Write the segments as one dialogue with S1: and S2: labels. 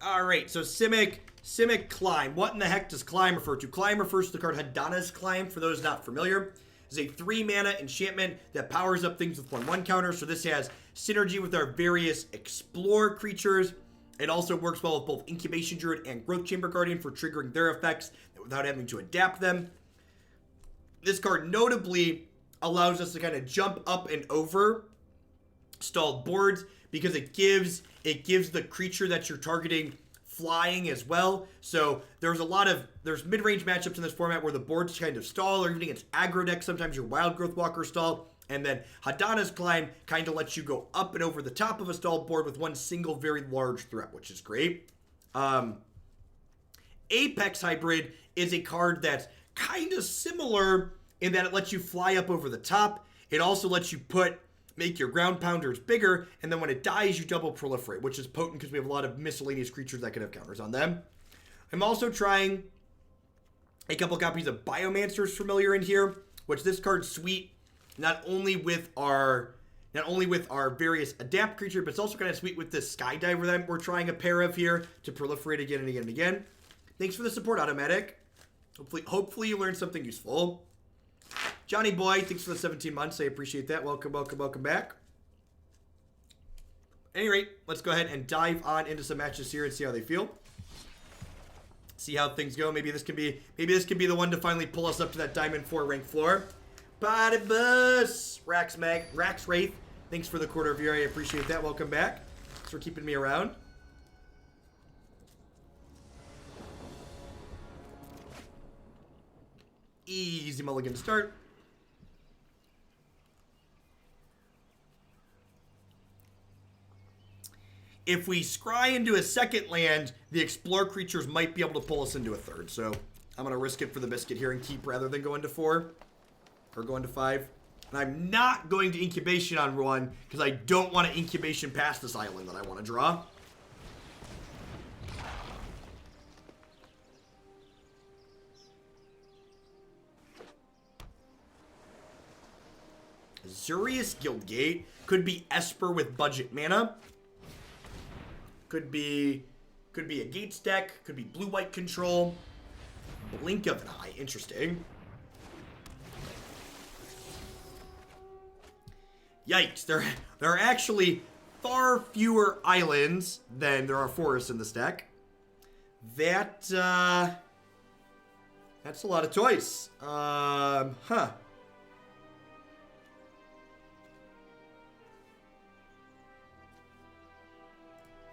S1: Alright, so Simic Climb. What in the heck does Climb refer to? Climb refers to the card Hadana's Climb, for those not familiar. It's a 3-mana enchantment that powers up things with 1/1 counter, so this has synergy with our various Explore creatures. It also works well with both Incubation Druid and Growth Chamber Guardian for triggering their effects without having to adapt them. This card notably allows us to kind of jump up and over stalled boards because it gives the creature that you're targeting flying as well. So there's mid-range matchups in this format where the boards kind of stall, or even against aggro decks, sometimes your Wildgrowth Walker stall. And then Hadana's Climb kind of lets you go up and over the top of a stalled board with one single very large threat, which is great. Apex Hybrid is a card that's kind of similar in that it lets you fly up over the top. It also lets you make your ground pounders bigger, and then when it dies, you double proliferate, which is potent because we have a lot of miscellaneous creatures that can have counters on them. I'm also trying a couple copies of Biomancers familiar in here, which this card's sweet not only with our various adapt creature, but it's also kind of sweet with this Skydiver that we're trying a pair of here to proliferate again and again and again. Thanks for the support, Automatic. Hopefully you learned something useful. Johnny Boy, thanks for the 17 months. I appreciate that. Welcome back. At any rate, let's go ahead and dive on into some matches here and see how they feel. See how things go. Maybe this can be the one to finally pull us up to that Diamond 4 rank floor. Body Bus! Rax Wraith, thanks for the quarter of year. I appreciate that. Welcome back. Thanks for keeping me around. Easy mulligan to start. If we scry into a second land, the Explore creatures might be able to pull us into a third. So I'm going to risk it for the biscuit here and keep rather than going to 4. Or going to 5. And I'm not going to Incubation on 1 because I don't want to Incubation past this island that I want to draw. Simic Guildgate. Could be Esper with budget mana. Could be a Gates deck. Could be blue-white control. Blink of an Eye. Interesting. Yikes. There are actually far fewer islands than there are forests in this deck. That's a lot of toys. I'm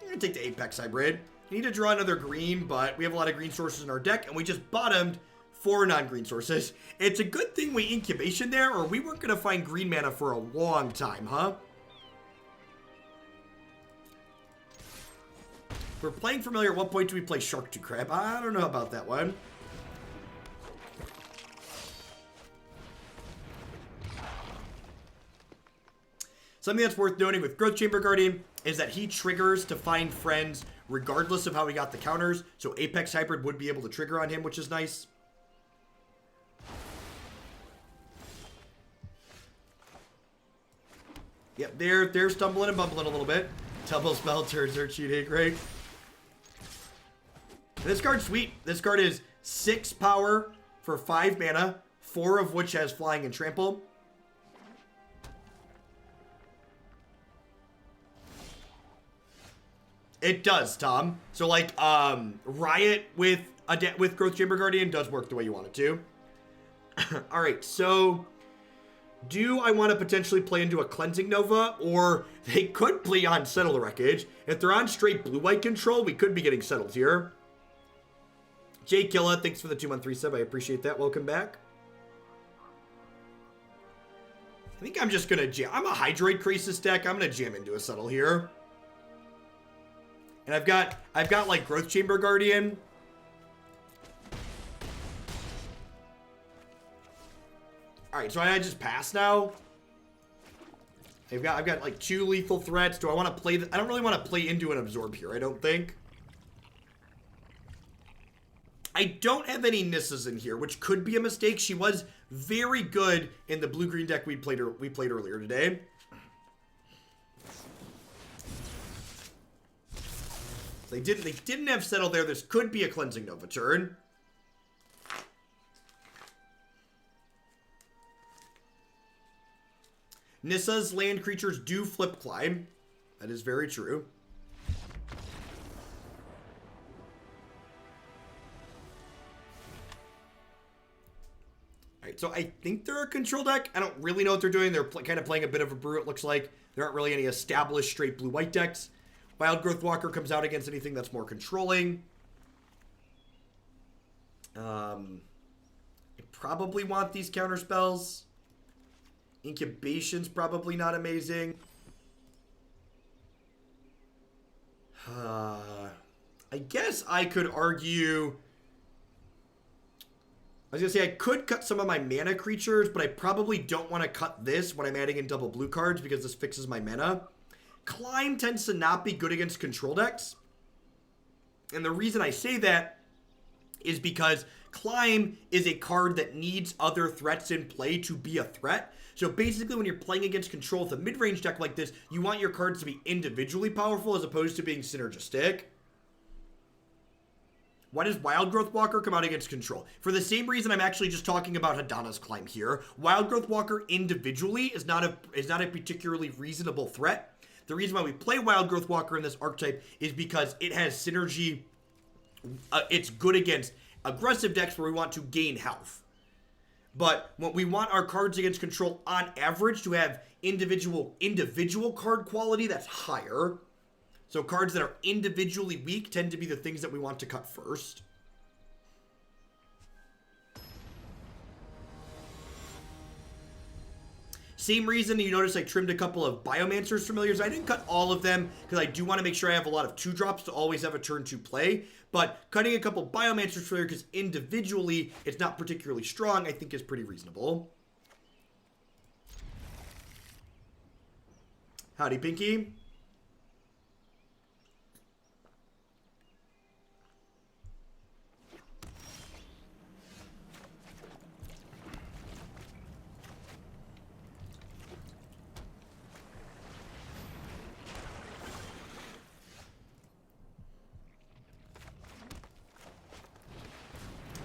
S1: going to take the Apex Hybrid. We need to draw another green, but we have a lot of green sources in our deck, and we just bottomed 4 non-green sources. It's a good thing we Incubation there, or we weren't going to find green mana for a long time, huh? If we're playing familiar, at what point do we play Shark to Crab? I don't know about that one. Something that's worth noting with Growth Chamber Guardian is that he triggers to find friends regardless of how he got the counters. So Apex Hybrid would be able to trigger on him, which is nice. Yep, they're stumbling and bumbling a little bit. Double spell turns are cheating, great. This card's sweet. This card is 6 power for 5 mana, 4 of which has flying and trample. It does, Tom. So like Riot with Growth Chamber Guardian does work the way you want it to. All right, so do I want to potentially play into a Cleansing Nova, or they could play on Settle the Wreckage? If they're on straight blue-white control, we could be getting settled here. Jay Killa, thanks for the 2-month resub. I appreciate that. Welcome back. I think I'm just gonna jam. I'm a Hydroid Krasis deck. I'm gonna jam into a Settle here. And I've got like Growth Chamber Guardian. All right, so I just pass now. I've got like 2 lethal threats. Do I want to play? I don't really want to play into an Absorb here. I don't think. I don't have any Nissa's in here, which could be a mistake. She was very good in the blue-green deck we played earlier today. They didn't have Settle there. This could be a Cleansing Nova turn. Nissa's land creatures do flip climb. That is very true. Alright, so I think they're a control deck. I don't really know what they're doing. They're kind of playing a bit of a brew, it looks like. There aren't really any established straight blue-white decks. Wildgrowth Walker comes out against anything that's more controlling. I probably want these counter spells. Incubation's probably not amazing. I guess I could argue... I was going to say I could cut some of my mana creatures, but I probably don't want to cut this when I'm adding in double blue cards because this fixes my mana. Climb tends to not be good against control decks. And the reason I say that is because Climb is a card that needs other threats in play to be a threat. So basically when you're playing against control with a mid-range deck like this, you want your cards to be individually powerful as opposed to being synergistic. Why does Wildgrowth Walker come out against control? For the same reason I'm actually just talking about Hadana's Climb here. Wildgrowth Walker individually is not a particularly reasonable threat. The reason why we play Wildgrowth Walker in this archetype is because it has synergy. It's good against aggressive decks where we want to gain health. But when we want our cards against control on average to have individual card quality that's higher. So cards that are individually weak tend to be the things that we want to cut first. Same reason you notice I trimmed a couple of Biomancer's familiars. I didn't cut all of them because I do want to make sure I have a lot of 2-drops to always have a turn 2 play. But cutting a couple Biomancer's familiar because individually it's not particularly strong, I think is pretty reasonable. Howdy, Pinky.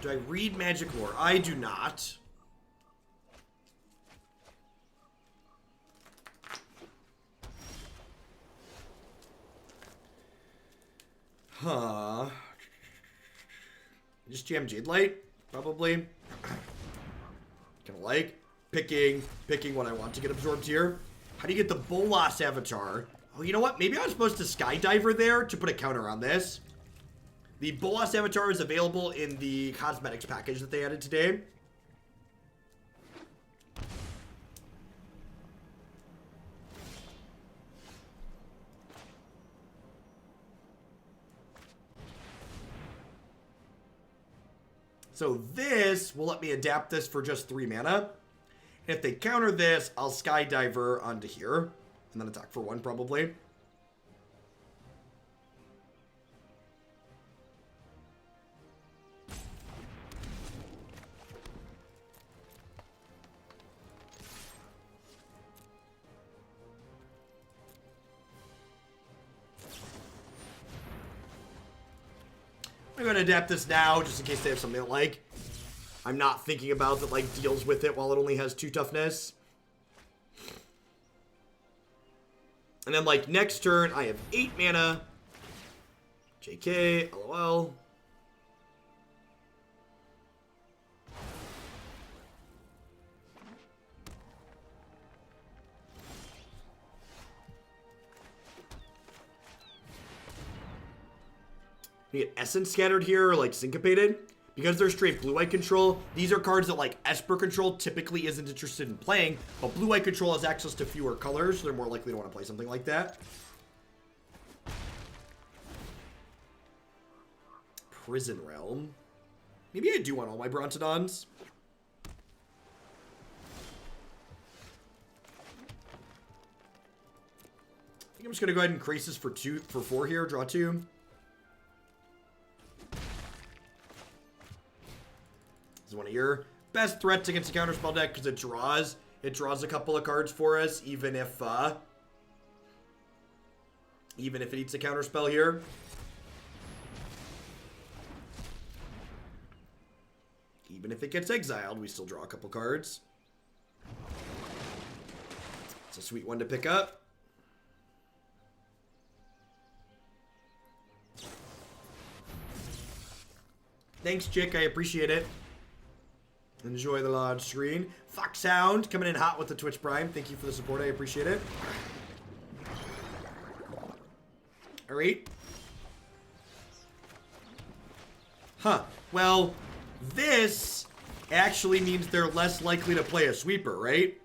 S1: Do I read Magic Lore? I do not. Huh. Just jam Jadelight, probably. Kind of like picking what I want to get absorbed here. How do you get the Bolas avatar? Oh, you know what? Maybe I was supposed to Skydiver there to put a counter on this. The Bolas avatar is available in the cosmetics package that they added today. So this will let me adapt this for just 3 mana. And if they counter this, I'll Skydiver onto here. And then attack for 1 probably. I'm going to adapt this now, just in case they have something that, like, I'm not thinking about that, like, deals with it while it only has 2 toughness. And then, like, next turn, I have 8 mana. JK, LOL. We get Essence Scattered here, or like Syncopated. Because they're straight blue-white control, these are cards that like Esper control typically isn't interested in playing, but blue-white control has access to fewer colors, so they're more likely to want to play something like that. Prison Realm. Maybe I do want all my Brontodons. I think I'm just going to go ahead and Krasis for 4 here, draw 2. This is one of your best threats against a counterspell deck because it draws a couple of cards for us, even if it eats a counterspell here. even if it gets exiled, we still draw a couple cards. It's a sweet one to pick up. Thanks, Chick. I appreciate it. Enjoy the large screen. Foxhound coming in hot with the Twitch Prime. Thank you for the support. I appreciate it. All right. Huh. Well, this actually means they're less likely to play a sweeper, right?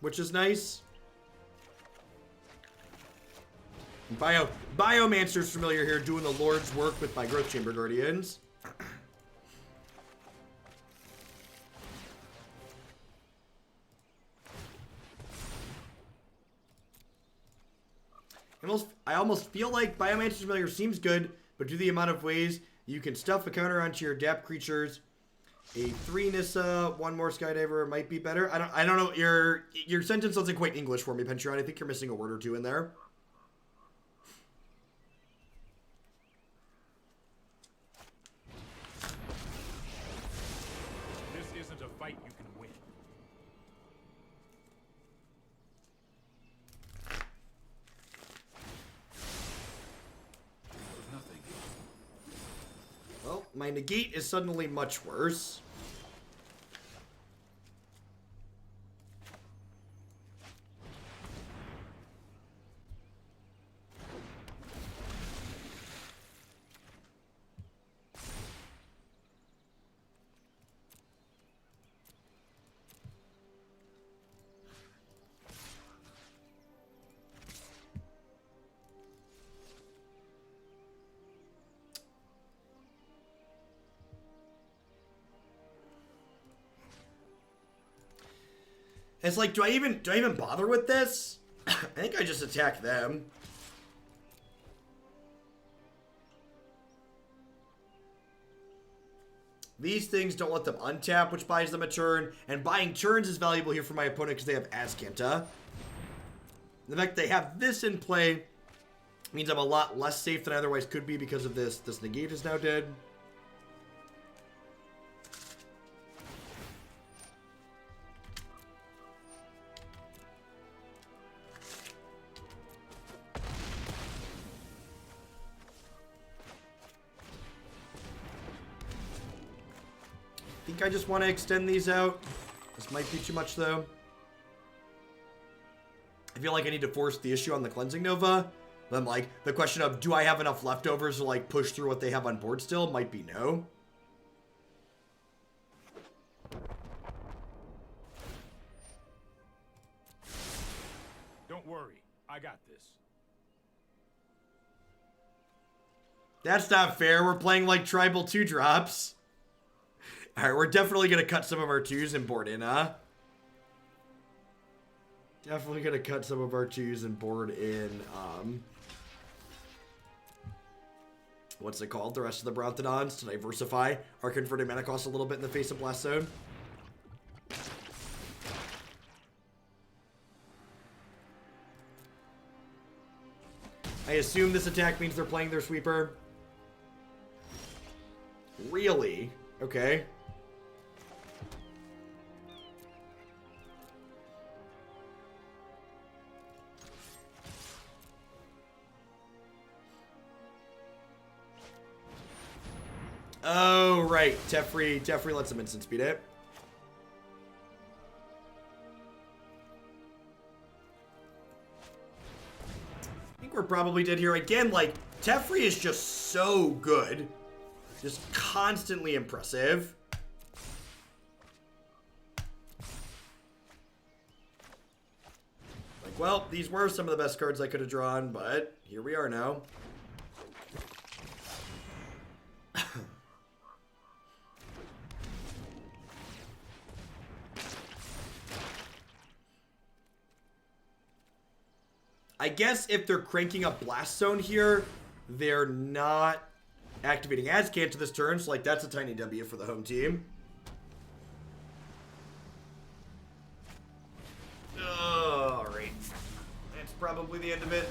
S1: Which is nice. Biomancer's familiar here, doing the Lord's work with my Growth Chamber Guardians. I almost feel like Biomancer's familiar seems good, but due to the amount of ways you can stuff a counter onto your adapt creatures, a 3 Nissa, 1 more Skydiver might be better. I don't know. Your sentence wasn't quite English for me, Pentron. I think you're missing a word or two in there.
S2: This isn't a fight you can win. Nothing.
S1: Well, my Negate is suddenly much worse. It's like, do I even bother with this? I think I just attack them. These things don't let them untap, which buys them a turn. And buying turns is valuable here for my opponent because they have Azcanta. The fact they have this in play means I'm a lot less safe than I otherwise could be because of this. This Negate is now dead. I think I just want to extend these out. This might be too much, though. I feel like I need to force the issue on the Cleansing Nova. Then, like, the question of, do I have enough leftovers to, like, push through what they have on board still? Might be no.
S2: Don't worry. I got this.
S1: That's not fair. We're playing, like, Tribal 2-drops. Alright, we're definitely going to cut some of our 2s and board in, huh? Definitely going to cut some of our 2s and board in, what's it called? The rest of the Brontodons to diversify our converted mana cost a little bit in the face of Blast Zone. I assume this attack means they're playing their sweeper. Really? Okay. Oh, right. Teferi lets him instant speed it. I think we're probably dead here again. Like, Teferi is just so good. Just constantly impressive. Like, well, these were some of the best cards I could have drawn, but here we are now. I guess if they're cranking up Blast Zone here, they're not activating Azcanta this turn, so like that's a tiny W for the home team. Alright. That's probably the end of it.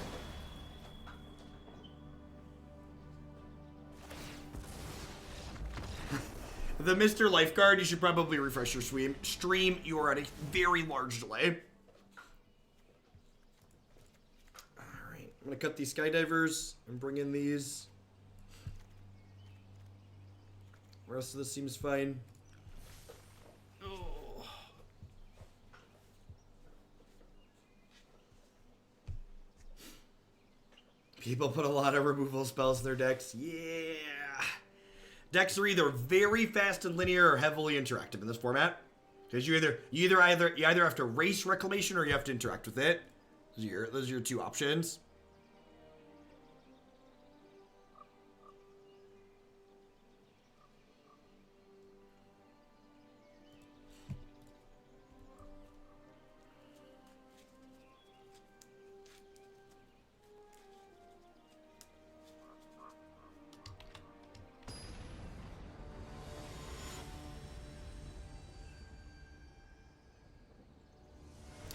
S1: The Mr. Lifeguard, you should probably refresh your stream. You are at a very large delay. Alright, I'm gonna cut these skydivers and bring in these. The rest of this seems fine. Oh. People put a lot of removal spells in their decks. Yeah. Decks are either very fast and linear or heavily interactive in this format. Because you either have to race Reclamation or you have to interact with it. Those are your two options.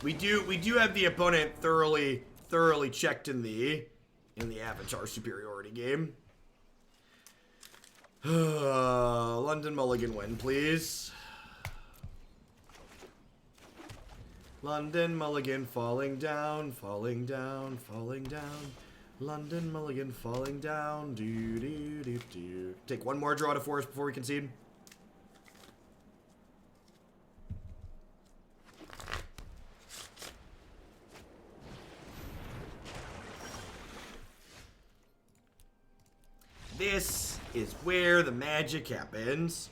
S1: We do have the opponent thoroughly checked in the Avatar superiority game. London Mulligan win, please. London Mulligan falling down, falling down, falling down. London Mulligan falling down. Do do do do. Take one more draw to forest before we concede. This is where the magic happens.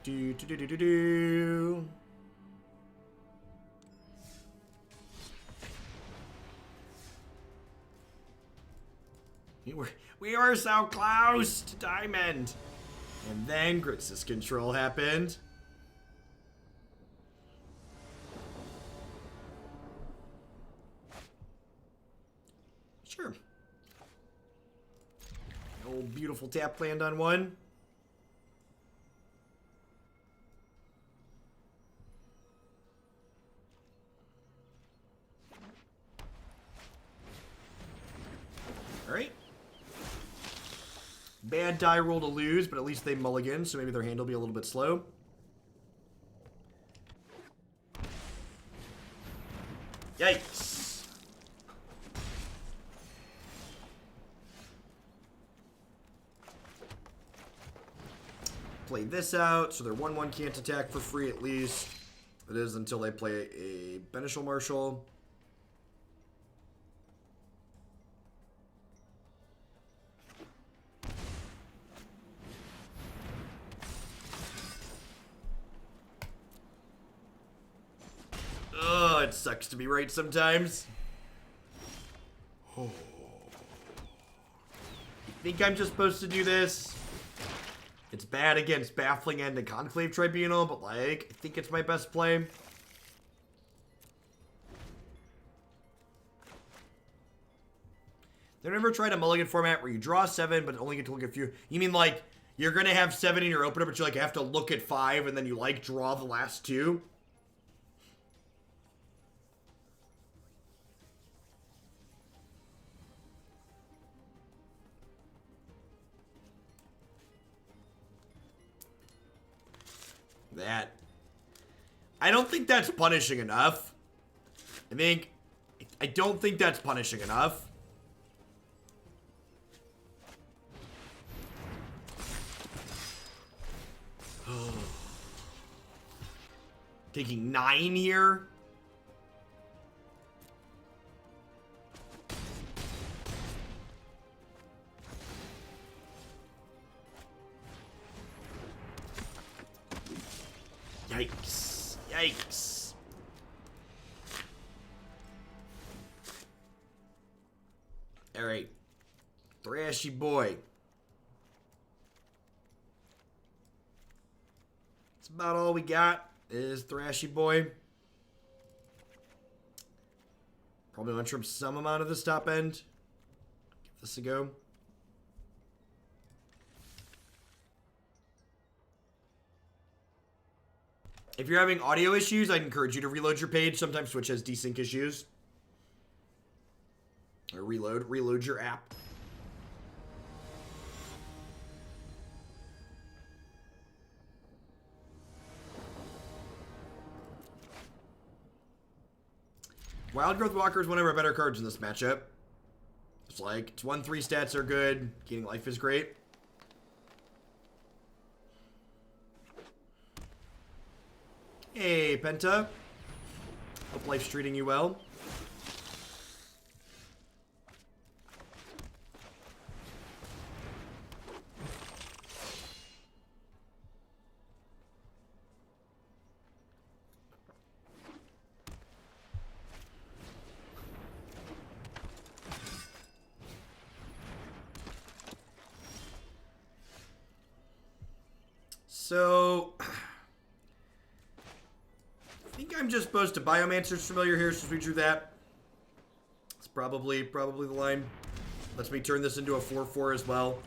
S1: Do do do do do do. We were so close to diamond. And then Grixis control happened. Sure. Old beautiful tap land on one. Alright. Bad die roll to lose, but at least they mulligan, so maybe their hand will be a little bit slow. Yikes. Play this out, so their 1/1 can't attack for free at least. It is until they play a Beneficial Marshal. Oh, it sucks to be right sometimes. Oh. You think I'm just supposed to do this? It's bad against Baffling End and Conclave Tribunal, but like, I think it's my best play. They've never tried a mulligan format where you draw 7, but only get to look at a few. You mean like, you're gonna have 7 in your opener, but you like have to look at 5, and then you like draw the last 2? That. I don't think that's punishing enough. I don't think that's punishing enough. Taking 9 here. Yikes. Yikes. Alright. Thrashy boy. That's about all we got is Thrashy boy. Probably want to trim some amount of this top end. Give this a go. If you're having audio issues, I'd encourage you to reload your page. Sometimes Twitch has desync issues. Or reload your app. Wildgrowth Walker is one of our better cards in this matchup. It's like, its 1-3 stats are good. Gaining life is great. Hey, Penta. Hope life's treating you well. So, I think I'm just supposed to Biomancer's Familiar here since we drew that. It's probably the line. Lets me turn this into a 4-4 as well.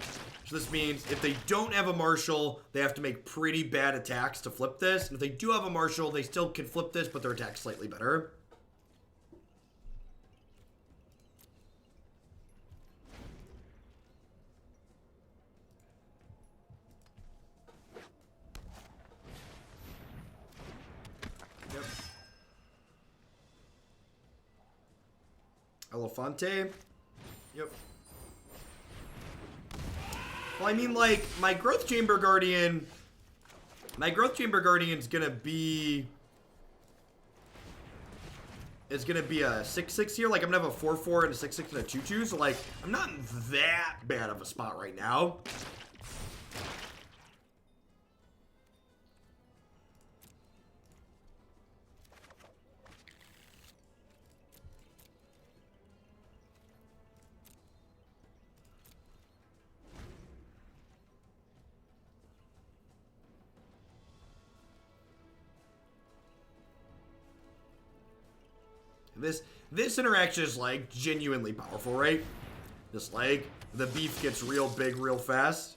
S1: So this means if they don't have a Marshal, they have to make pretty bad attacks to flip this. And if they do have a Marshal, they still can flip this, but their attack's slightly better. Elefante. Yep. Well, I mean, like, my Growth Chamber Guardian's gonna be... is gonna be a 6-6 here. Like, I'm gonna have a 4-4 and a 6-6 and a 2-2. So, like, I'm not in that bad of a spot right now. This interaction is, like, genuinely powerful, right? Just, like, the beef gets real big real fast.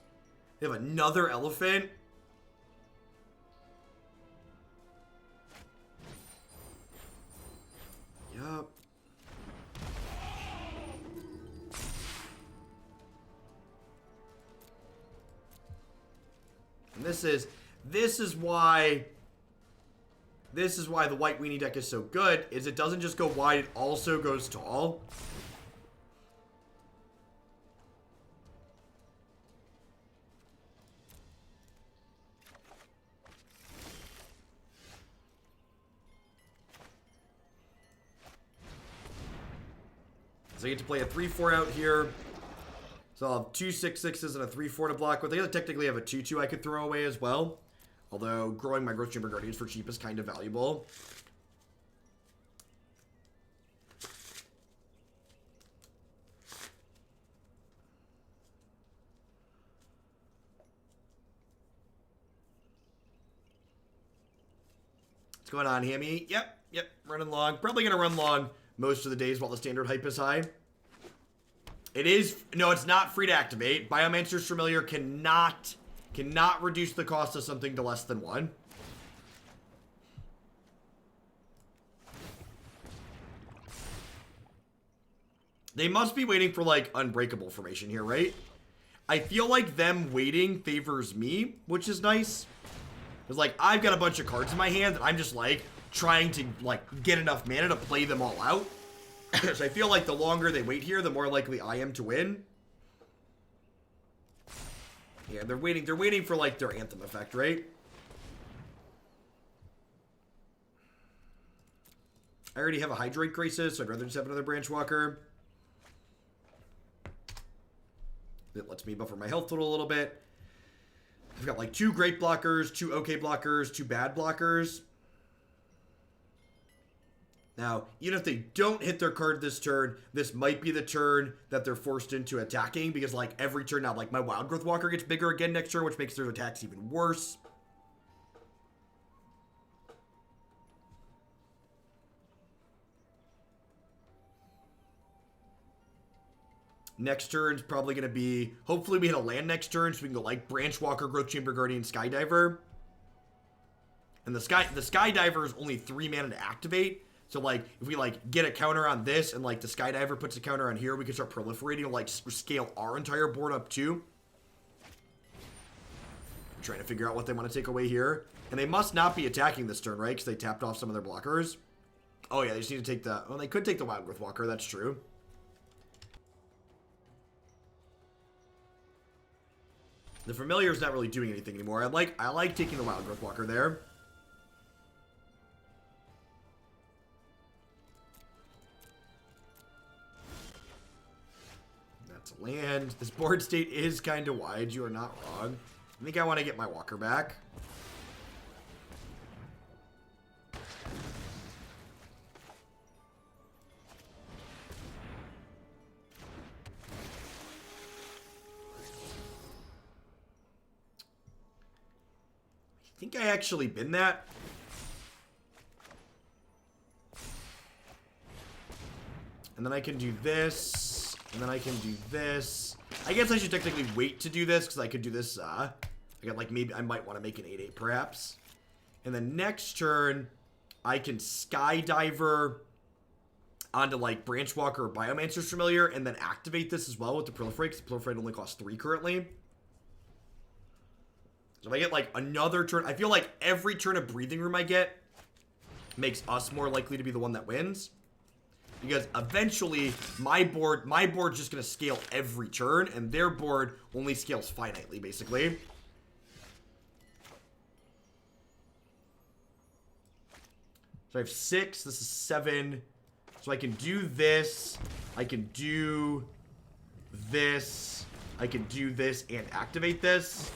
S1: They have another elephant. Yup. And this is why the white weenie deck is so good, is it doesn't just go wide, it also goes tall. So I get to play a 3-4 out here. So I'll have two 6-6s and a 3-4 to block with. I technically have a 2-2 I could throw away as well. Although, growing my Growth Chamber Guardians for cheap is kind of valuable. What's going on, Hammy? Yep, running long. Probably going to run long most of the days while the standard hype is high. It is... no, it's not free to activate. Biomancer's Familiar cannot reduce the cost of something to less than 1. They must be waiting for, like, Unbreakable formation here, right? I feel like them waiting favors me, which is nice. Because, like, I've got a bunch of cards in my hand that I'm just, like, trying to, like, get enough mana to play them all out. So I feel like the longer they wait here, the more likely I am to win. Yeah, they're waiting for, like, their Anthem effect, right? I already have a Hydroid Krasis, so I'd rather just have another Branchwalker. It lets me buffer my health total a little bit. I've got, like, 2 great blockers, 2 okay blockers, 2 bad blockers. Now, even if they don't hit their card this turn, this might be the turn that they're forced into attacking, because, like, every turn now, like, my Wildgrowth Walker gets bigger again next turn, which makes their attacks even worse. Next turn's probably going to be... hopefully we hit a land next turn, so we can go, like, Branchwalker, Growth Chamber Guardian, Skydiver. And the Skydiver is only 3 mana to activate. So, like, if we, like, get a counter on this and, like, the Skydiver puts a counter on here, we can start proliferating and, like, scale our entire board up, too. I'm trying to figure out what they want to take away here. And they must not be attacking this turn, right? Because they tapped off some of their blockers. Oh, yeah, they just need to take the... Well, they could take the Wildgrowth Walker. That's true. The Familiar's not really doing anything anymore. I like taking the Wildgrowth Walker there. That's a land. This board state is kind of wide. You are not wrong. I think I want to get my Walker back. I think I actually bin that. And then I can do this. And then I can do this. I guess I should technically wait to do this because I could do this. I got like maybe I might want to make an 8/8 perhaps. And then next turn, I can Skydiver onto like Branchwalker or Biomancer's Familiar and then activate this as well with the Proliferate because the Proliferate only costs 3 currently. So if I get like another turn, I feel like every turn of Breathing Room I get makes us more likely to be the one that wins. Because eventually my board's just gonna scale every turn, and their board only scales finitely, basically. So I have 6, this is 7. So I can do this, I can do this, I can do this and activate this.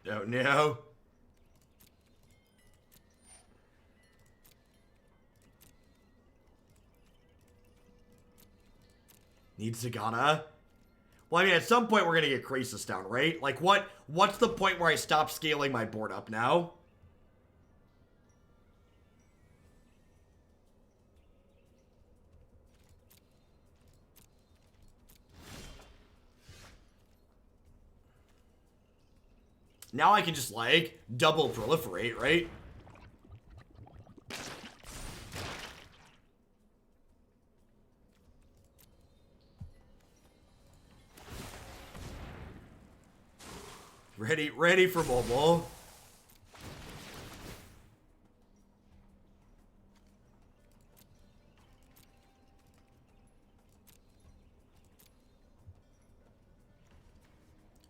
S1: Oh no. Need Hadana. Well, I mean, at some point we're gonna get Krasis down, right? Like, what's the point where I stop scaling my board up now? Now I can just, like, double proliferate, right? Ready for mobile.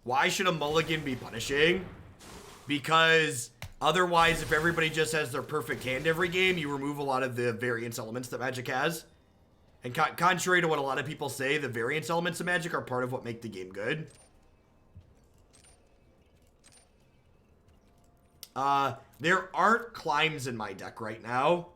S1: Why should a mulligan be punishing? Because otherwise, if everybody just has their perfect hand every game, you remove a lot of the variance elements that Magic has. And contrary to what a lot of people say, the variance elements of Magic are part of what make the game good. There aren't climbs in my deck right now.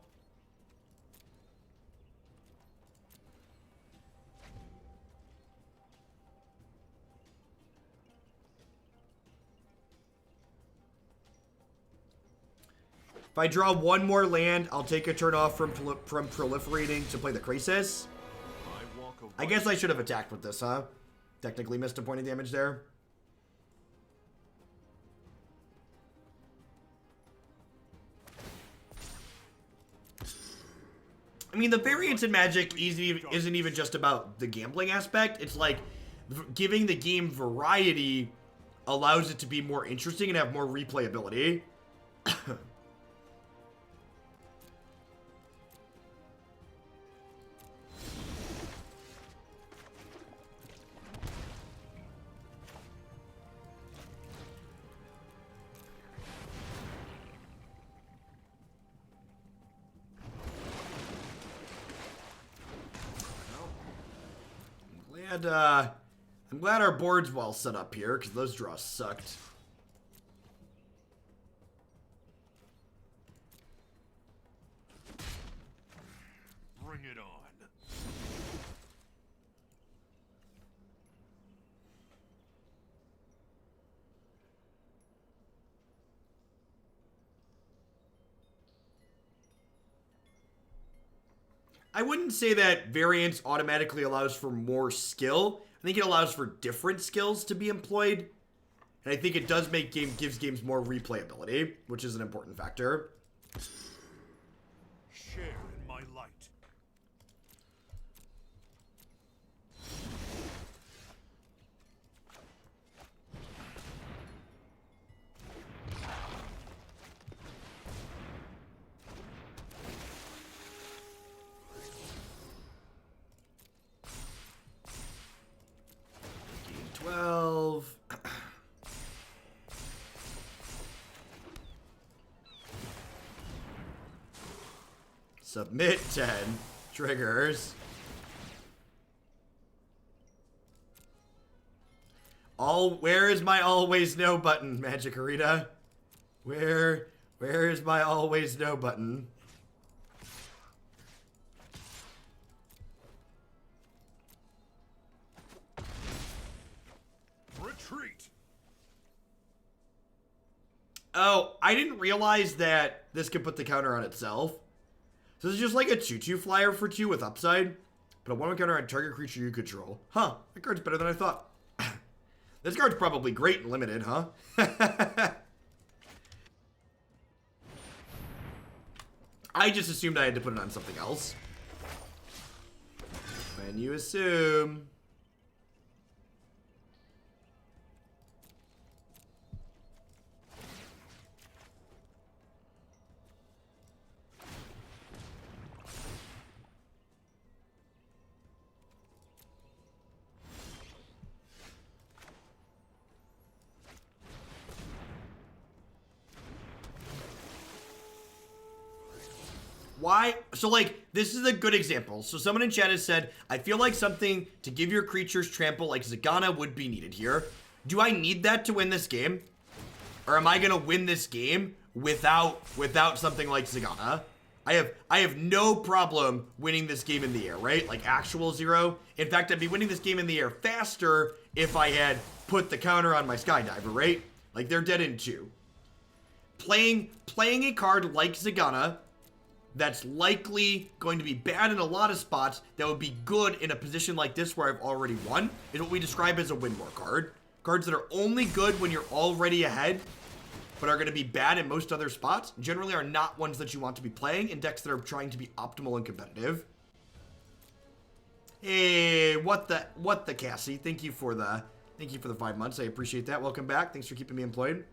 S1: If I draw one more land, I'll take a turn off from proliferating to play the Krasis. I guess I should have attacked with this, huh? Technically missed a point of damage there. I mean, the variance in Magic isn't even just about the gambling aspect. It's like giving the game variety allows it to be more interesting and have more replayability. I'm glad our board's well set up here, because those draws sucked.
S2: Bring it on.
S1: I wouldn't say that variance automatically allows for more skill. I think it allows for different skills to be employed. And I think it does gives games more replayability, which is an important factor.
S2: Share in my light.
S1: Game 12. Submit 10 triggers. Where is my always no button, Magic Arena? Where is my always no button?
S2: Retreat.
S1: Oh, I didn't realize that this could put the counter on itself. So this is just like a 2/2 flyer for 2 with upside, but a 1/1 counter on target creature you control. Huh, that card's better than I thought. This card's probably great and limited, huh? I just assumed I had to put it on something else. When you assume. Why? So, like, this is a good example. So, someone in chat has said, I feel like something to give your creatures trample like Zagana would be needed here. Do I need that to win this game? Or am I going to win this game without something like Zagana? I have no problem winning this game in the air, right? Like, actual 0. In fact, I'd be winning this game in the air faster if I had put the counter on my Skydiver, right? Like, they're dead in 2. Playing a card like Zagana that's likely going to be bad in a lot of spots that would be good in a position like this where I've already won is what we describe as a win more card. Cards that are only good when you're already ahead but are going to be bad in most other spots generally are not ones that you want to be playing in decks that are trying to be optimal and competitive. Hey, what the Cassie? Thank you for the 5 months. I appreciate that. Welcome back. Thanks for keeping me employed.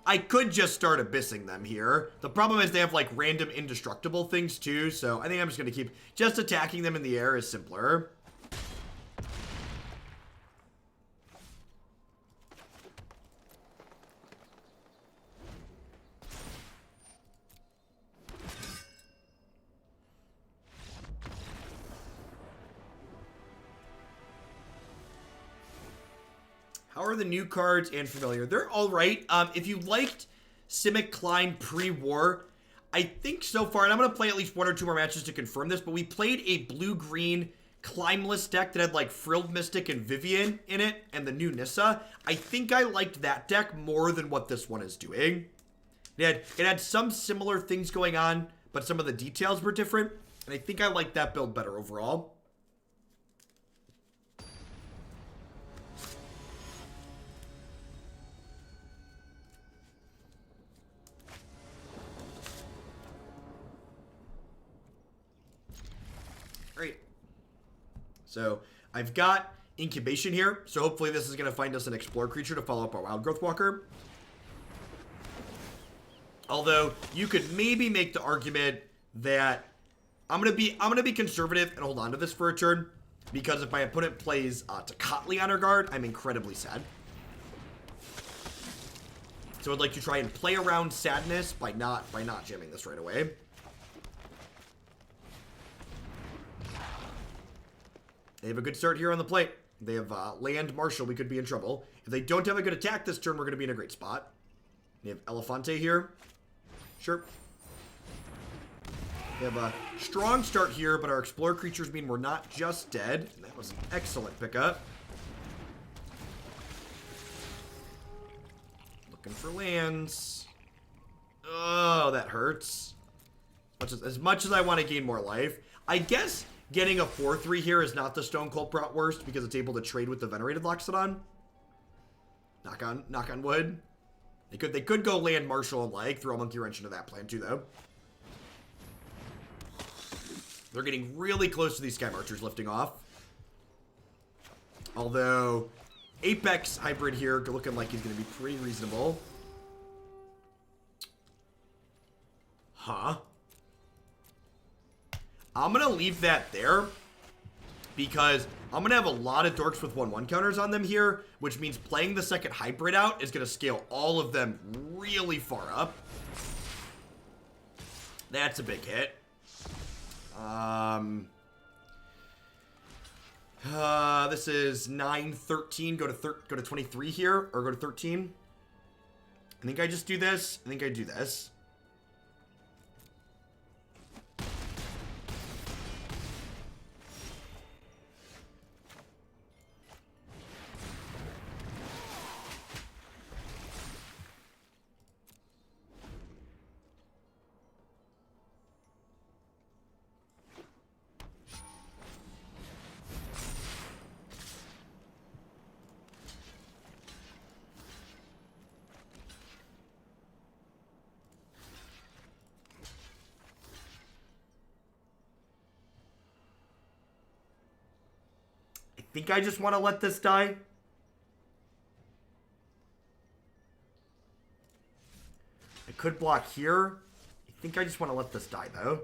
S1: I could just start abyssing them here. The problem is they have like random indestructible things too, so I think I'm just going to keep just attacking them in the air is simpler. How are the new cards and familiar? They're all right. If you liked Simic Climb pre-war, I think so far, and I'm going to play at least 1 or 2 more matches to confirm this, but we played a blue-green Climeless deck that had like Frilled Mystic and Vivien in it, and the new Nissa. I think I liked that deck more than what this one is doing. It had some similar things going on, but some of the details were different, and I think I liked that build better overall. Great. So I've got Incubation here, so hopefully this is going to find us an Explore creature to follow up our Wildgrowth Walker. Although you could maybe make the argument that I'm gonna be conservative and hold on to this for a turn, because if my opponent plays Tocatli on her guard, I'm incredibly sad. So I'd like to try and play around sadness by not jamming this right away. They have a good start here on the plate. They have land Marshal. We could be in trouble. If they don't have a good attack this turn, we're going to be in a great spot. They have Elefante here. Sure. They have a strong start here, but our Explore creatures mean we're not just dead. And that was an excellent pickup. Looking for lands. Oh, that hurts. As much as I want to gain more life. I guess getting a 4-3 here is not the Stone Cold worst because it's able to trade with the Venerated Loxodon. Knock on wood. They could go land Marshall and like throw a Monkey Wrench into that plan too, though. They're getting really close to these Sky Marchers lifting off. Although Apex Hybrid here looking like he's going to be pretty reasonable. Huh? I'm going to leave that there because I'm going to have a lot of dorks with 1/1 counters on them here, which means playing the second Hybrid out is going to scale all of them really far up. That's a big hit. This is 9-13. Go to 23 here, or go to 13. I think I just do this. I think I do this. I think I just want to let this die. I could block here. I think I just want to let this die, though.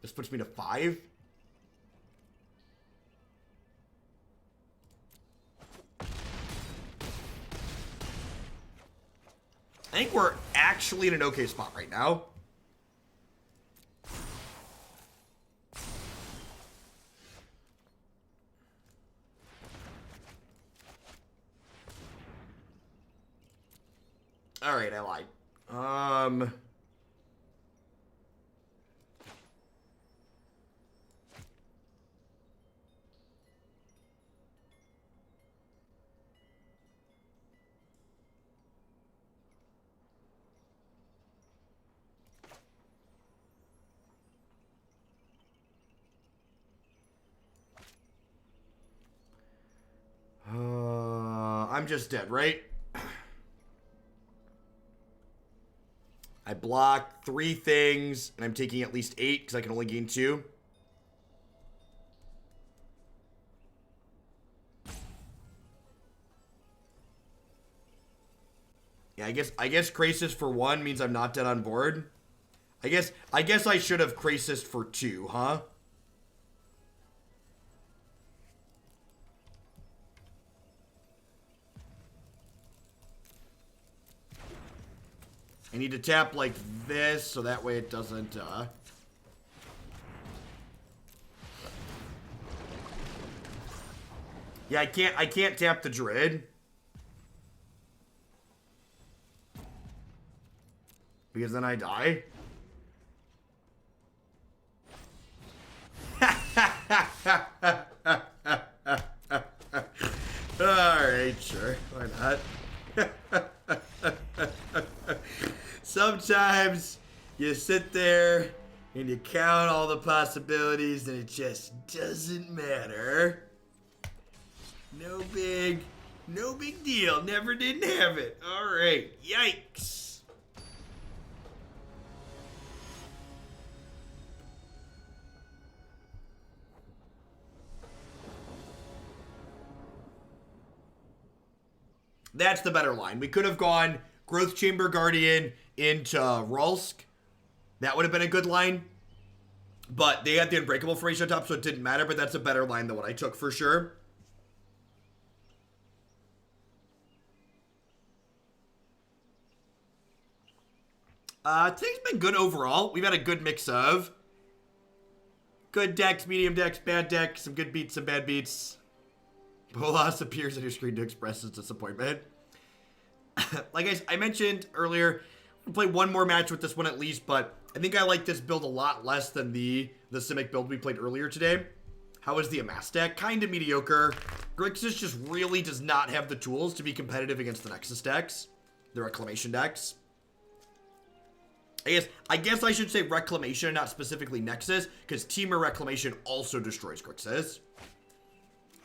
S1: This puts me to 5. I think we're actually in an okay spot right now. Alright, I lied. I'm just dead, right? I block 3 things, and I'm taking at least 8, because I can only gain 2. Yeah, I guess Krasis for 1 means I'm not dead on board. I guess I should have Krasis for 2, huh? I need to tap like this, so that way it doesn't, Yeah, I can't tap the Druid. Because then I die. Alright, sure. Why not? Sometimes you sit there and you count all the possibilities and it just doesn't matter. No big deal. Never didn't have it. Alright. Yikes. That's the better line. We could have gone Growth Chamber Guardian into Roalesk. That would have been a good line. But they had the Unbreakable formation on top, so it didn't matter. But that's a better line than what I took for sure. Today's been good overall. We've had a good mix of good decks, medium decks, bad decks, some good beats, some bad beats. Bolas appears on your screen to express his disappointment. Like I mentioned earlier, I'll play one more match with this one at least, but I think I like this build a lot less than the Simic build we played earlier today. How is the Amass deck? Kind of mediocre. Grixis just really does not have the tools to be competitive against the Nexus decks. The Reclamation decks. I guess I should say Reclamation, not specifically Nexus, because Temur Reclamation also destroys Grixis.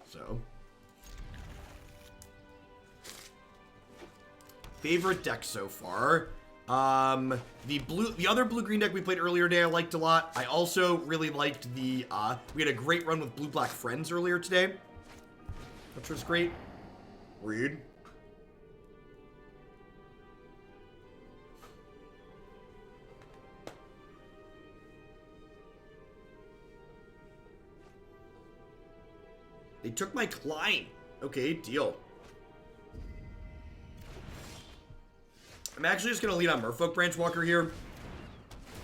S1: So. Favorite deck so far. The other blue-green deck we played earlier today I liked a lot. I also really liked the, we had a great run with blue-black friends earlier today, which was great. Read. They took my Klein. Okay, deal. I'm actually just going to lead on Merfolk Branchwalker here.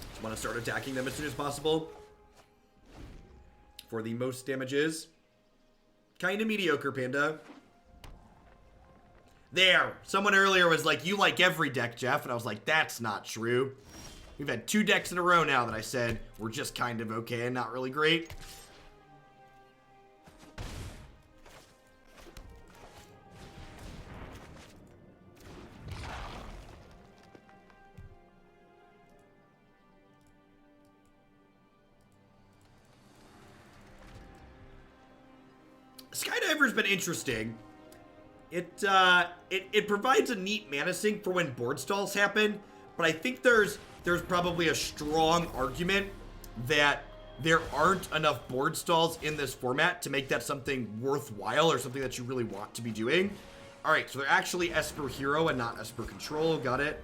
S1: Just want to start attacking them as soon as possible. For the most damages. Kind of mediocre, Panda. There. Someone earlier was like, you like every deck, Jeff. And I was like, that's not true. We've had 2 decks in a row now that I said were just kind of okay and not really great. Skydiver's been interesting. It provides a neat mana sink for when board stalls happen, but I think there's probably a strong argument that there aren't enough board stalls in this format to make that something worthwhile or something that you really want to be doing. All right, so they're actually Esper Hero and not Esper Control. Got it.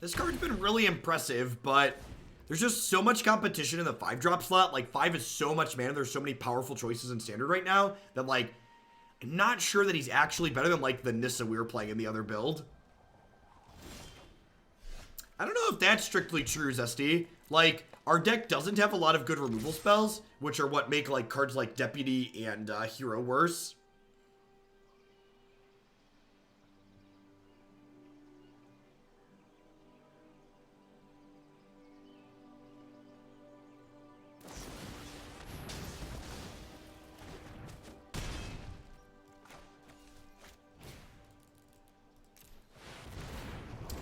S1: This card's been really impressive, but there's just so much competition in the 5-drop slot. Like, 5 is so much mana. There's so many powerful choices in Standard right now that, like, I'm not sure that he's actually better than, like, the Nissa we were playing in the other build. I don't know if that's strictly true, Zesty. Like, our deck doesn't have a lot of good removal spells, which are what make, like, cards like Deputy and Hero worse.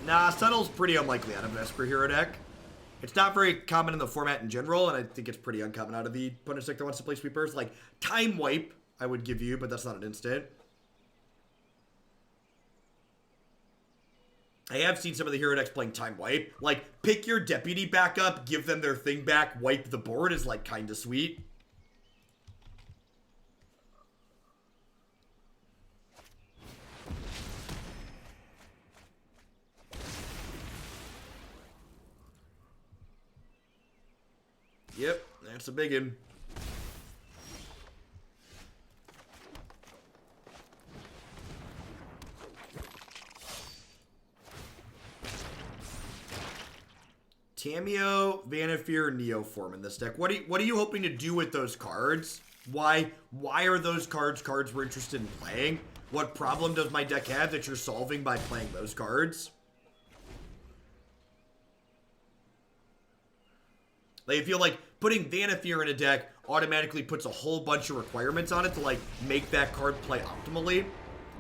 S1: Nah, Subtle's pretty unlikely out of an Esper Hero deck. It's not very common in the format in general, and I think it's pretty uncommon out of the opponent's deck that wants to play sweepers. Like, Time Wipe, I would give you, but that's not an instant. I have seen some of the hero decks playing Time Wipe. Like, pick your Deputy back up, give them their thing back, wipe the board is, like, kind of sweet. Yep, that's a big one. Tamiyo, Vanifear, Neoform in this deck. What are you hoping to do with those cards? Why are those cards we're interested in playing? What problem does my deck have that you're solving by playing those cards? Like, I feel like putting Vanifear in a deck automatically puts a whole bunch of requirements on it to, like, make that card play optimally.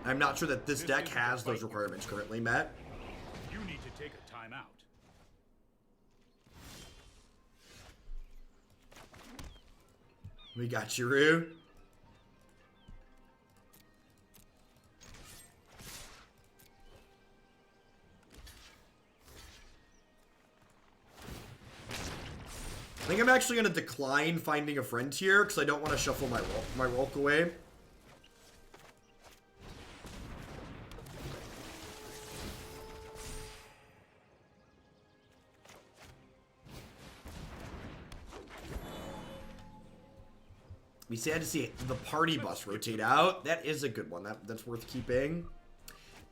S1: I'm not sure that this deck has those requirements currently met.
S2: You need to take a timeout.
S1: We got Chiru. I think I'm actually going to decline finding a friend here because I don't want to shuffle my Rolk away. Be sad to see the party bus rotate out. That is a good one. That's worth keeping.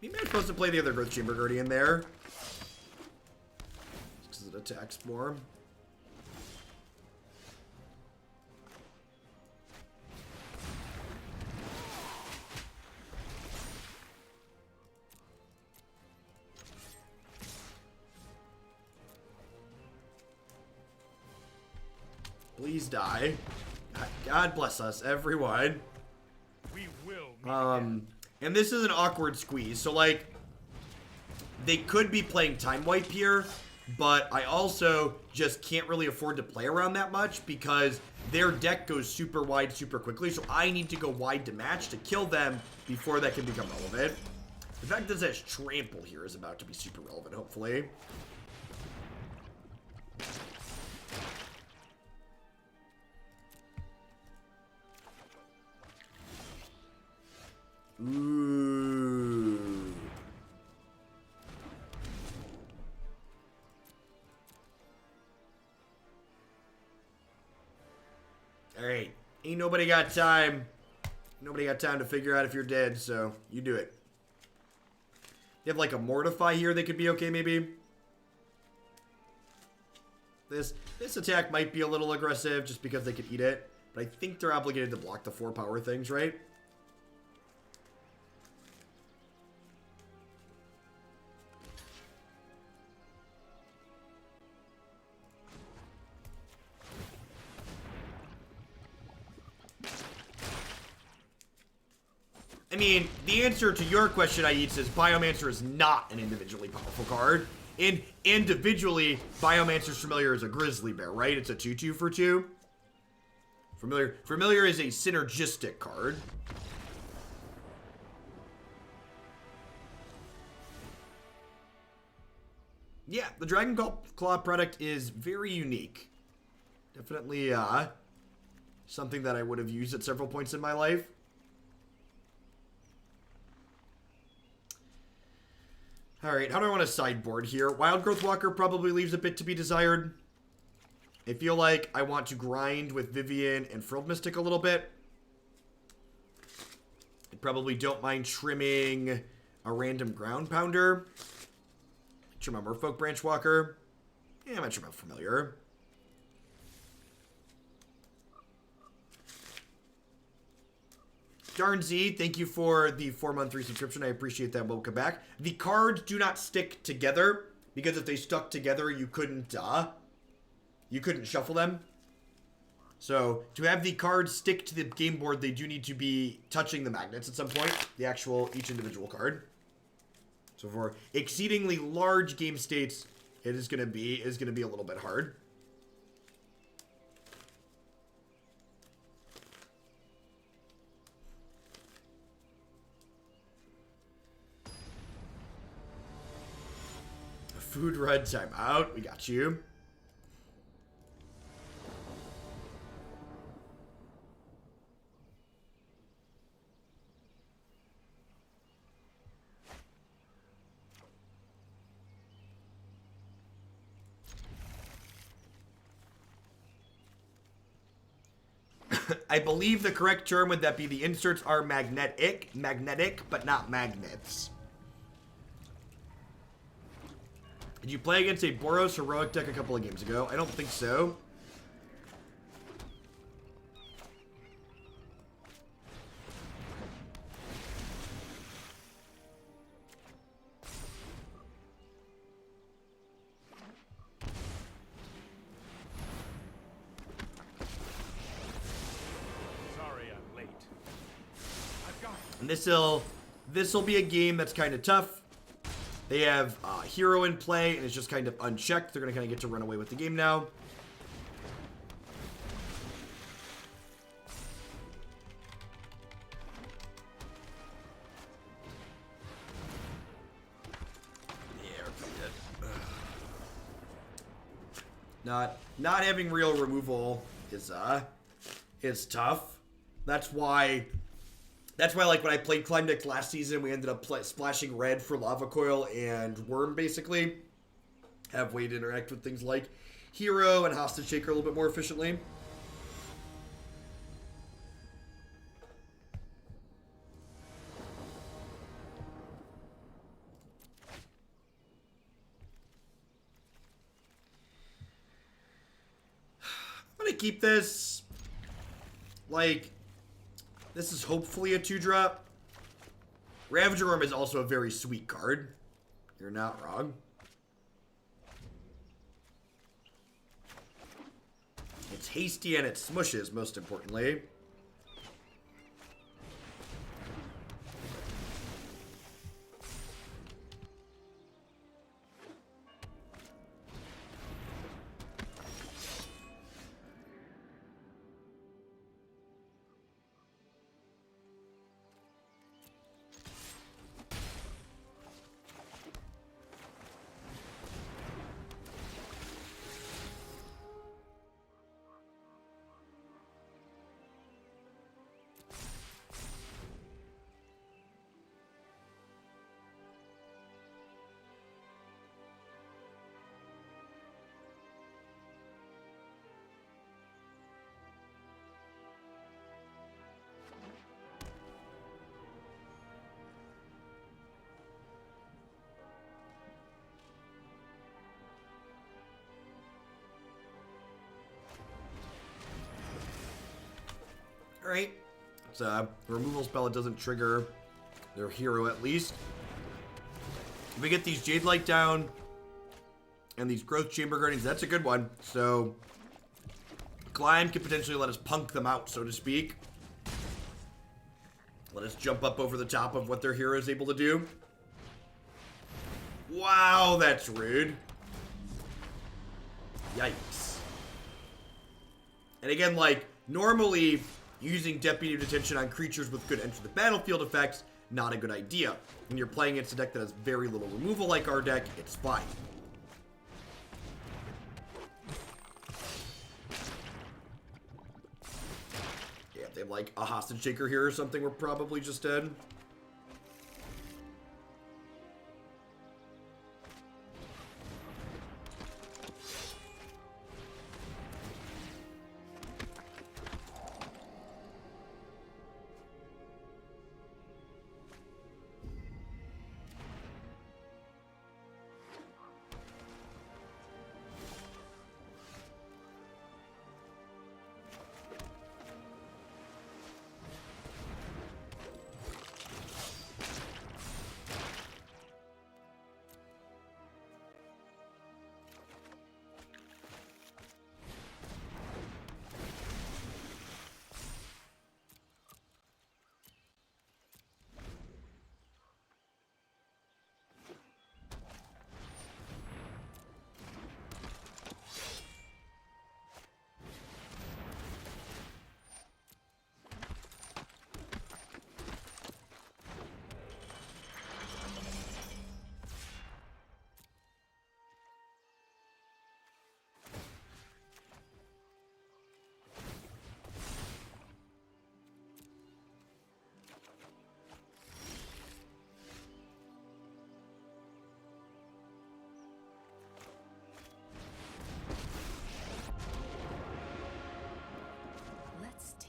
S1: Maybe I'm supposed to play the other Growth Chamber Guardian there. Because it attacks more. Please die. God bless us, everyone.
S2: We will meet again.
S1: And this is an awkward squeeze. So, like, they could be playing Time Wipe here, but I also just can't really afford to play around that much because their deck goes super wide super quickly. So I need to go wide to match to kill them before that can become relevant. The fact that it says Trample here is about to be super relevant, hopefully. Ooh. Alright. Ain't nobody got time. Nobody got time to figure out if you're dead, so you do it. You have like a Mortify here that could be okay, maybe. This attack might be a little aggressive just because they could eat it. But I think they're obligated to block the 4 power things, right? I mean, the answer to your question, Aid, says Biomancer is not an individually powerful card. Individually, Biomancer's Familiar is a Grizzly Bear, right? It's a 2/2 for 2. Familiar is a synergistic card. Yeah, the Dragon Claw product is very unique. Definitely something that I would have used at several points in my life. Alright, how do I want to sideboard here? Wildgrowth Walker probably leaves a bit to be desired. I feel like I want to grind with Vivien and Frilled Mystic a little bit. I probably don't mind trimming a random Ground Pounder. Trim my Merfolk Branchwalker. Yeah, I might trim my Familiar. Darn Z, thank you for the 4-month resubscription. I appreciate that. Welcome back. The cards do not stick together because if they stuck together, you couldn't shuffle them. So to have the cards stick to the game board, they do need to be touching the magnets at some point. The actual each individual card. So for exceedingly large game states, it is gonna be a little bit hard. Food run time out. We got you. I believe the correct term would that be the inserts are magnetic, but not magnets. Did you play against a Boros heroic deck a couple of games ago? I don't think so.
S2: Sorry, I'm late. I've got it.
S1: And this'll be a game that's kind of tough. They have Hero in play, and it's just kind of unchecked. They're going to kind of get to run away with the game now. Not having real removal is tough. That's why like when I played Climb Deck last season, we ended up splashing red for Lava Coil and Worm, basically. Have way to interact with things like Hero and Hostage Shaker a little bit more efficiently. I'm gonna keep this. Like, this is hopefully a 2-drop. Ravager Worm is also a very sweet card. You're not wrong. I It's hasty and it smushes, most importantly. Alright. It's a removal spell. It doesn't trigger their hero, at least. If we get these Jadelight down and these Growth Chamber Guardians, that's a good one. So, Climb could potentially let us punk them out, so to speak. Let us jump up over the top of what their hero is able to do. Wow, that's rude. Yikes. And again, like, normally using Deputy of Detention on creatures with good enter the battlefield effects, not a good idea. When you're playing against a deck that has very little removal like our deck, it's fine. Yeah, if they have like a Hostage Taker here or something, we're probably just dead.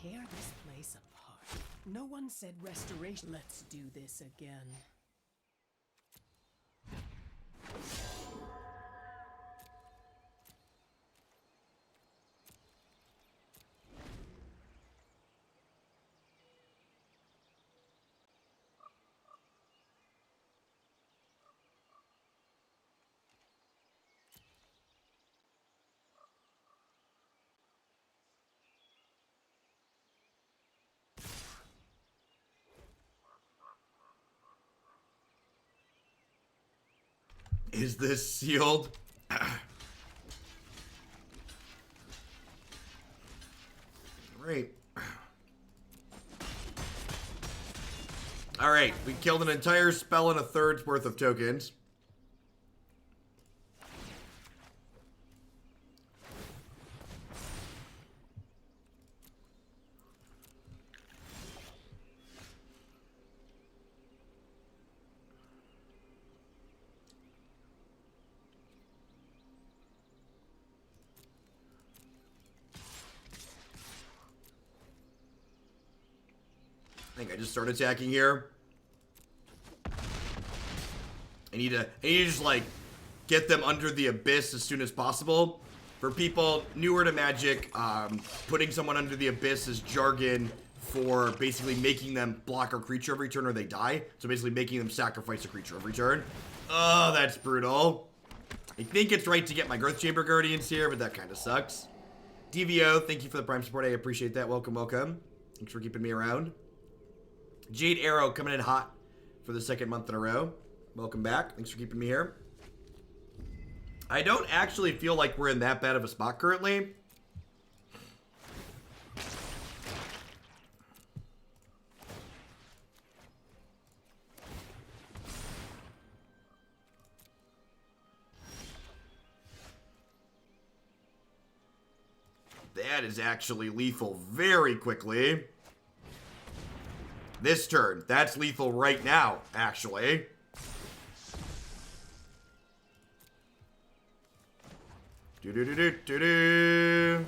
S3: Tear this place apart. No one said restoration. Let's do this again.
S1: Is this sealed? Great. Alright, we killed an entire spell and a third's worth of tokens. I think I just start attacking here. I need to just like get them under the abyss as soon as possible. For people newer to Magic, putting someone under the abyss is jargon for basically making them block a creature every turn or they die. So basically making them sacrifice a creature every turn. Oh, that's brutal. I think it's right to get my Growth Chamber Guardians here, but that kind of sucks. DVO, thank you for the Prime support. I appreciate that. Welcome, welcome. Thanks for keeping me around. Jade Arrow coming in hot for the second month in a row. Welcome back. Thanks for keeping me here. I don't actually feel like we're in that bad of a spot currently. That is actually lethal very quickly. This turn, that's lethal right now, actually. Do-do-do-do-do-do.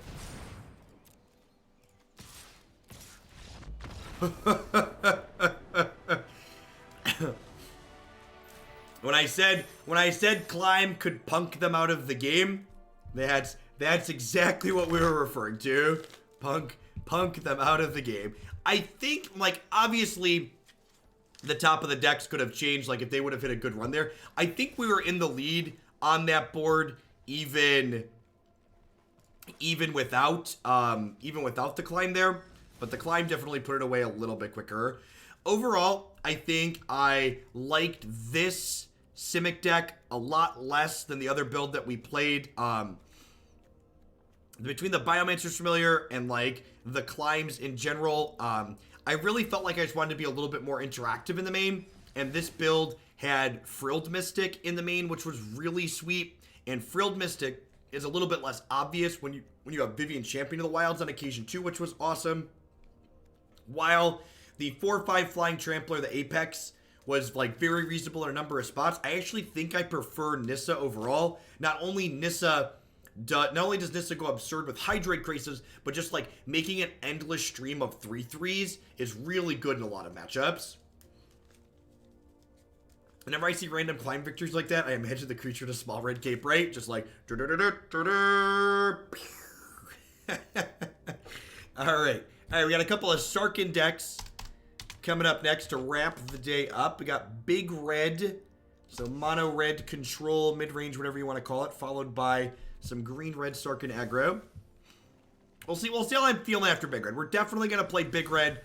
S1: When I said Climb could punk them out of the game, that's exactly what we were referring to. Punk them out of the game. I think, like, obviously, the top of the decks could have changed, like, if they would have hit a good run there. I think we were in the lead on that board, even without the Climb there. But the Climb definitely put it away a little bit quicker. Overall, I think I liked this Simic deck a lot less than the other build that we played. Between the Biomancer's familiar and, like, the Climbs in general, I really felt like I just wanted to be a little bit more interactive in the main. And this build had Frilled Mystic in the main, which was really sweet. And Frilled Mystic is a little bit less obvious when you have Vivien Champion of the Wilds on occasion too, which was awesome. While the 4/5 Flying Trampler, the Apex, was like very reasonable in a number of spots, I actually think I prefer Nissa overall. Not only does Nissa go absurd with Hydroid Krasis, but just like making an endless stream of 3/3s is really good in a lot of matchups. Whenever I see random Climb victories like that, I imagine the creature to small red cape, right? Just like Alright, we got a couple of Sarkin decks coming up next to wrap the day up. We got Big Red, so mono red control, mid-range, whatever you want to call it, followed by some green-red Sarkin aggro. We'll see how I'm feeling after Big Red. We're definitely going to play Big Red